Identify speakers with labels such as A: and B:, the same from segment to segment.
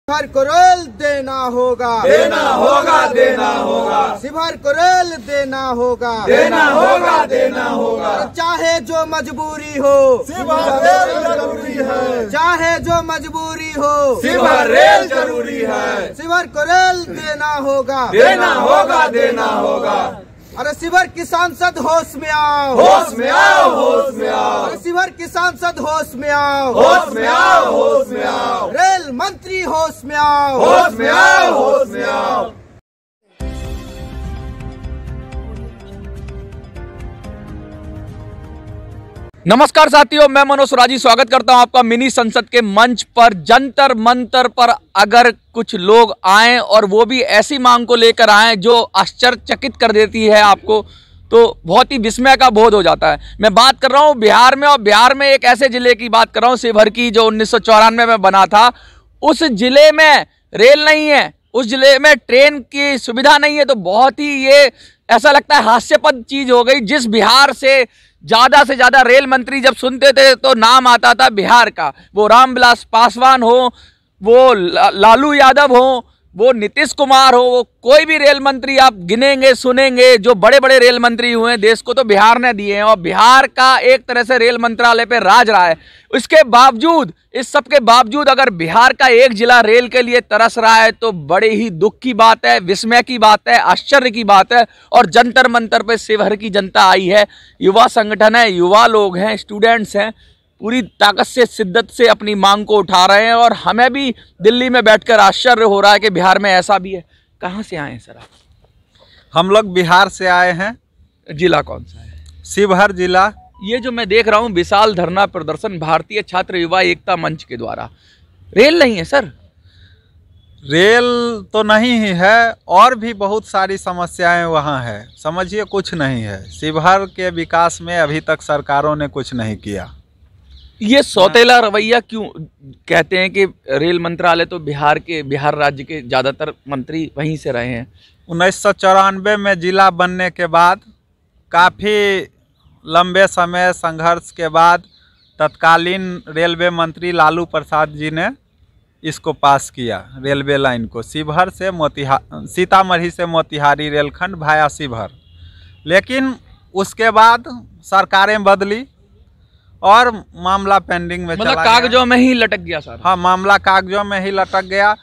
A: शिवहर को रेल देना होगा,
B: देना होगा, देना होगा।
A: शिवहर को रेल देना होगा,
B: देना होगा, देना होगा।
A: चाहे जो मजबूरी हो,
B: शिवहर रेल जरूरी है।
A: चाहे जो मजबूरी हो,
B: शिवहर रेल जरूरी है।
A: शिवहर को रेल देना होगा,
B: देना होगा, देना होगा।
A: अरे शिवहर की सांसद होश में आओ,
B: होश में आओ, होश में आओ।
A: अरे शिवहर की सांसद होश में आओ,
B: होश में आओ, होश में आओ।
A: रेल मंत्री होश में आओ,
B: होश में आओ, होश में आओ।
C: नमस्कार साथियों, मैं मनोज सुराजी स्वागत करता हूं आपका मिनी संसद के मंच पर। जंतर मंतर पर अगर कुछ लोग आएं और वो भी ऐसी मांग को लेकर आएं जो आश्चर्यचकित कर देती है आपको, तो बहुत ही विस्मय का बोध हो जाता है। मैं बात कर रहा हूं बिहार में, और बिहार में एक ऐसे जिले की बात कर रहा हूं, शिवहर की, जो 1994 में बना था। उस जिले में रेल नहीं है, उस जिले में ट्रेन की सुविधा नहीं है। तो बहुत ही ये ऐसा लगता है हास्यास्पद चीज हो गई। जिस बिहार से ज़्यादा रेल मंत्री जब सुनते थे तो नाम आता था बिहार का, वो रामविलास पासवान हो, वो लालू यादव हो, वो नीतीश कुमार हो, वो कोई भी रेल मंत्री आप गिनेंगे सुनेंगे, जो बड़े बड़े रेल मंत्री हुए हैं देश को, तो बिहार ने दिए हैं। और बिहार का एक तरह से रेल मंत्रालय पे राज रहा है। इसके बावजूद, इस सब के बावजूद अगर बिहार का एक जिला रेल के लिए तरस रहा है तो बड़े ही दुख की बात है, विस्मय की बात है, आश्चर्य की बात है। और जंतर मंतर पे शिवहर की जनता आई है, युवा संगठन है, युवा लोग हैं, स्टूडेंट्स हैं, पूरी ताकत से, शिद्दत से अपनी मांग को उठा रहे हैं। और हमें भी दिल्ली में बैठकर आश्चर्य हो रहा है कि बिहार में ऐसा भी है। कहाँ से आए हैं सर आप?
D: हम लोग बिहार से आए हैं।
C: जिला कौन सा है?
D: शिवहर जिला।
C: ये जो मैं देख रहा हूँ विशाल धरना प्रदर्शन भारतीय छात्र युवा एकता मंच के द्वारा, रेल नहीं है सर?
D: रेल तो नहीं ही है, और भी बहुत सारी समस्याएं वहाँ है। समझिए कुछ नहीं है। शिवहर के विकास में अभी तक सरकारों ने कुछ नहीं किया।
C: ये सौतेला रवैया क्यों कहते हैं कि रेल मंत्रालय तो बिहार राज्य के ज़्यादातर मंत्री वहीं से रहे हैं?
D: 1994 में जिला बनने के बाद काफ़ी लंबे समय संघर्ष के बाद तत्कालीन रेलवे मंत्री लालू प्रसाद जी ने इसको पास किया, रेलवे लाइन को, शिवहर से सीतामढ़ी से मोतिहारी रेलखंड भाया शिवहर। लेकिन उसके बाद सरकारें बदली और मामला पेंडिंग में,
C: मतलब कागजों में ही लटक गया सर।
D: हाँ, मामला कागजों में ही लटक गया।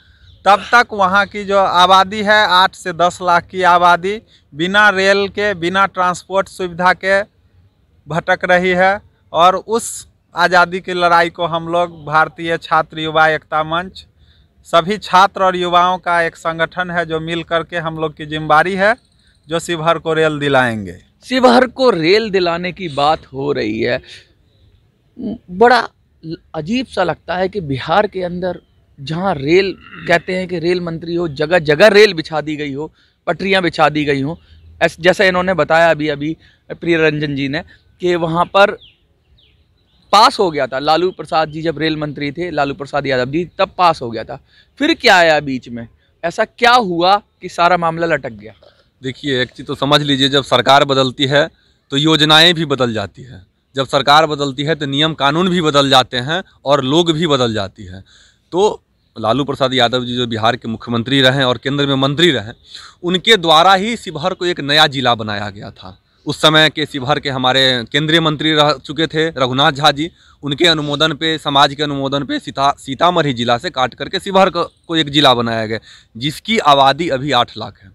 D: तब तक वहाँ की जो आबादी है 8 से 10 लाख की आबादी बिना रेल के, बिना ट्रांसपोर्ट सुविधा के भटक रही है। और उस आज़ादी की लड़ाई को हम लोग भारतीय छात्र युवा एकता मंच, सभी छात्र और युवाओं का एक संगठन है जो मिल करके हम लोग की जिम्मेदारी है, जो शिवहर को रेल दिलाएंगे।
C: शिवहर को रेल दिलाने की बात हो रही है। बड़ा अजीब सा लगता है कि बिहार के अंदर जहां रेल कहते हैं कि रेल मंत्री हो, जगह जगह रेल बिछा दी गई हो, पटरियां बिछा दी गई हो। जैसा इन्होंने बताया अभी प्रिय रंजन जी ने, कि वहां पर पास हो गया था, लालू प्रसाद जी जब रेल मंत्री थे, लालू प्रसाद यादव जी, तब पास हो गया था। फिर क्या आया बीच में? ऐसा क्या हुआ कि सारा मामला लटक गया?
E: देखिए, एक चीज़ तो समझ लीजिए, जब सरकार बदलती है तो योजनाएं भी बदल जाती है। जब सरकार बदलती है तो नियम कानून भी बदल जाते हैं और लोग भी बदल जाती हैं। तो लालू प्रसाद यादव जी जो बिहार के मुख्यमंत्री रहे और केंद्र में मंत्री रहे, उनके द्वारा ही शिवहर को एक नया जिला बनाया गया था। उस समय के शिवहर के हमारे केंद्रीय मंत्री रह चुके थे रघुनाथ झा जी, उनके अनुमोदन पे, समाज के अनुमोदन पे सीतामढ़ी जिला से काट करके शिवहर को एक जिला बनाया गया, जिसकी आबादी अभी 8 लाख है।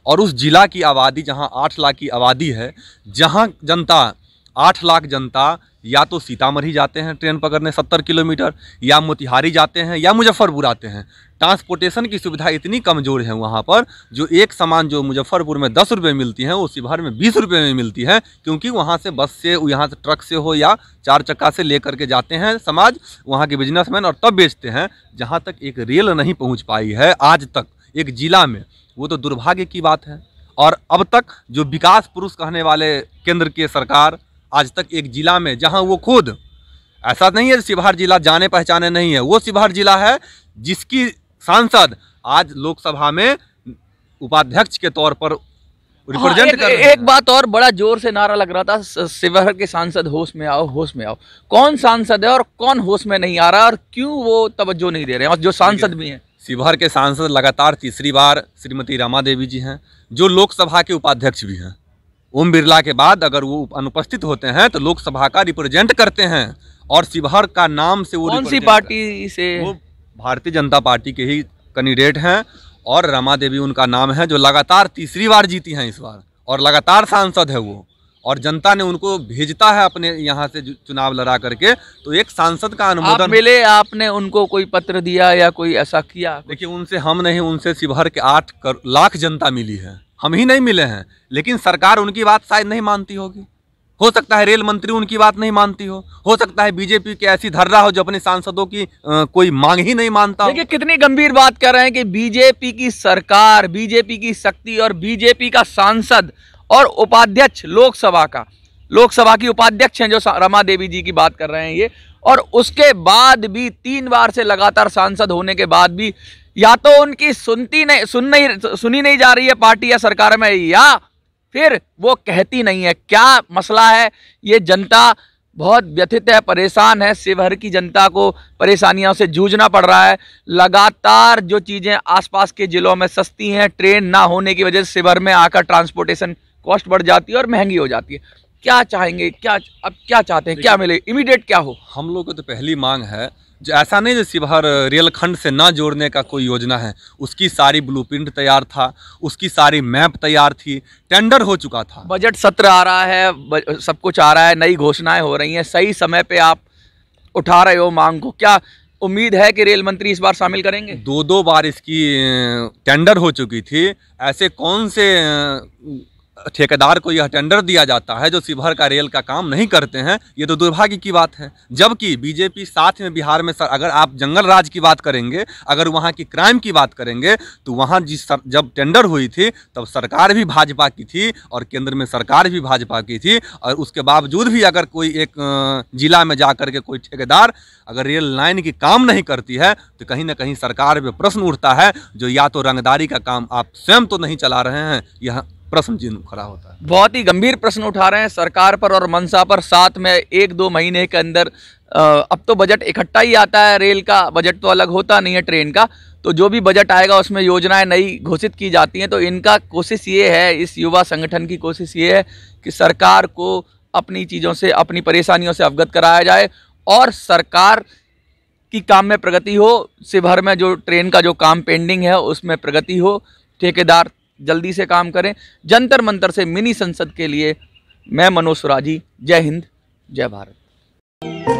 E: और उस जिला की आबादी, जहाँ 8 लाख की आबादी है, जहाँ जनता 8 लाख जनता या तो सीतामढ़ी जाते हैं ट्रेन पकड़ने 70 किलोमीटर, या मोतिहारी जाते हैं, या मुजफ्फरपुर आते हैं। ट्रांसपोर्टेशन की सुविधा इतनी कमज़ोर है वहाँ पर, जो एक सामान जो मुजफ्फरपुर में 10 रुपये मिलती है वो शिवहर में 20 रुपये में मिलती है, क्योंकि वहाँ से बस से, यहाँ से ट्रक से हो या 4 चक्का से ले करके जाते हैं समाज, वहाँ के बिजनेसमैन, और तब बेचते हैं। जहाँ तक एक रेल नहीं पहुँच पाई है आज तक एक जिला में, वो तो दुर्भाग्य की बात है। और अब तक जो विकास पुरुष कहने वाले केंद्र की सरकार, आज तक एक जिला में, जहां वो खुद, ऐसा नहीं है शिवहर जिला जाने पहचाने नहीं है, वो शिवहर जिला है जिसकी सांसद आज लोकसभा में उपाध्यक्ष के तौर पर रिप्रेजेंट कर रहे हैं।
C: एक बात और, बड़ा जोर से नारा लग रहा था, शिवहर के सांसद होश में आओ, होश में आओ। कौन सांसद है और कौन होश में नहीं आ रहा, और क्यों वो तवज्जो नहीं दे रहे हैं, और जो सांसद भी हैं?
E: शिवहर के सांसद लगातार तीसरी बार श्रीमती रमा देवी जी हैं, जो लोकसभा के उपाध्यक्ष भी हैं। ओम बिरला के बाद अगर वो अनुपस्थित होते हैं तो लोकसभा का रिप्रेजेंट करते हैं और शिवहर का नाम से वो
C: कौन सी
E: represent
C: पार्टी से?
E: वो भारतीय जनता पार्टी के ही कैंडिडेट हैं और रमा देवी उनका नाम है, जो लगातार तीसरी बार जीती हैं इस बार और लगातार सांसद है वो, और जनता ने उनको भेजता है अपने यहाँ से चुनाव लड़ा करके। तो एक सांसद का
C: आप
E: अनुमोदन
C: मिले, आपने उनको कोई पत्र दिया या कोई ऐसा किया?
E: देखिए, उनसे हम नहीं, उनसे शिवहर के 8 लाख जनता मिली है, हम ही नहीं मिले हैं। लेकिन सरकार उनकी बात शायद नहीं मानती होगी, हो सकता है रेल मंत्री उनकी बात नहीं मानती हो सकता है बीजेपी की ऐसी धर्रा हो जो अपने सांसदों की कोई मांग ही नहीं मानता हो।
C: देखिए कितनी गंभीर बात कर रहे हैं कि बीजेपी की सरकार, बीजेपी की शक्ति और बीजेपी का सांसद और उपाध्यक्ष लोकसभा की उपाध्यक्ष हैं जो रमा देवी जी की बात कर रहे हैं ये, और उसके बाद भी 3 बार से लगातार सांसद होने के बाद भी या तो उनकी सुनी नहीं जा रही है पार्टी या सरकार में, या फिर वो कहती नहीं है। क्या मसला है? ये जनता बहुत व्यथित है, परेशान है। शिवहर की जनता को परेशानियों से जूझना पड़ रहा है। लगातार जो चीज़ें आसपास के जिलों में सस्ती हैं, ट्रेन ना होने की वजह से शिवहर में आकर ट्रांसपोर्टेशन कॉस्ट बढ़ जाती है और महंगी हो जाती है। क्या चाहेंगे, अब क्या चाहते हैं, क्या मिले, इमीडिएट क्या हो?
E: हम लोग को तो पहली मांग है, जो ऐसा नहीं जो शिवहर रेलखंड से ना जोड़ने का कोई योजना है, उसकी सारी ब्लूप्रिंट तैयार था, उसकी सारी मैप तैयार थी, टेंडर हो चुका था,
C: बजट सत्र आ रहा है, सब कुछ आ रहा है, नई घोषणाएं हो रही हैं, सही समय पे आप उठा रहे हो मांग को। क्या उम्मीद है कि रेल मंत्री इस बार शामिल करेंगे?
E: 2 बार इसकी टेंडर हो चुकी थी। ऐसे कौन से ठेकेदार को यह टेंडर दिया जाता है जो शिवहर का रेल का काम नहीं करते हैं? ये तो दुर्भाग्य की बात है। जबकि बीजेपी साथ में बिहार में अगर आप जंगल राज की बात करेंगे, अगर वहाँ की क्राइम की बात करेंगे, तो वहाँ जब टेंडर हुई थी तब सरकार भी भाजपा की थी और केंद्र में सरकार भी भाजपा की थी, और उसके बावजूद भी अगर कोई एक जिला में जा कर के कोई ठेकेदार अगर रेल लाइन की काम नहीं करती है तो कहीं ना कहीं सरकार पे प्रश्न उठता है, जो या तो रंगदारी का काम आप स्वयं तो नहीं चला रहे हैं, यह प्रश्न चिन्ह खड़ा होता है।
C: बहुत ही गंभीर प्रश्न उठा रहे हैं सरकार पर और मनसा पर। साथ में 1-2 महीने के अंदर अब तो बजट इकट्ठा ही आता है, रेल का बजट तो अलग होता नहीं है ट्रेन का, तो जो भी बजट आएगा उसमें योजनाएं नई घोषित की जाती हैं। तो इनका कोशिश ये है, इस युवा संगठन की कोशिश ये है कि सरकार को अपनी चीज़ों से, अपनी परेशानियों से अवगत कराया जाए और सरकार की काम में प्रगति हो। शिवहर में जो ट्रेन का जो काम पेंडिंग है उसमें प्रगति हो, ठेकेदार जल्दी से काम करें। जंतर मंतर से मिनी संसद के लिए मैं मनोज सुराजी। जय हिंद, जय भारत।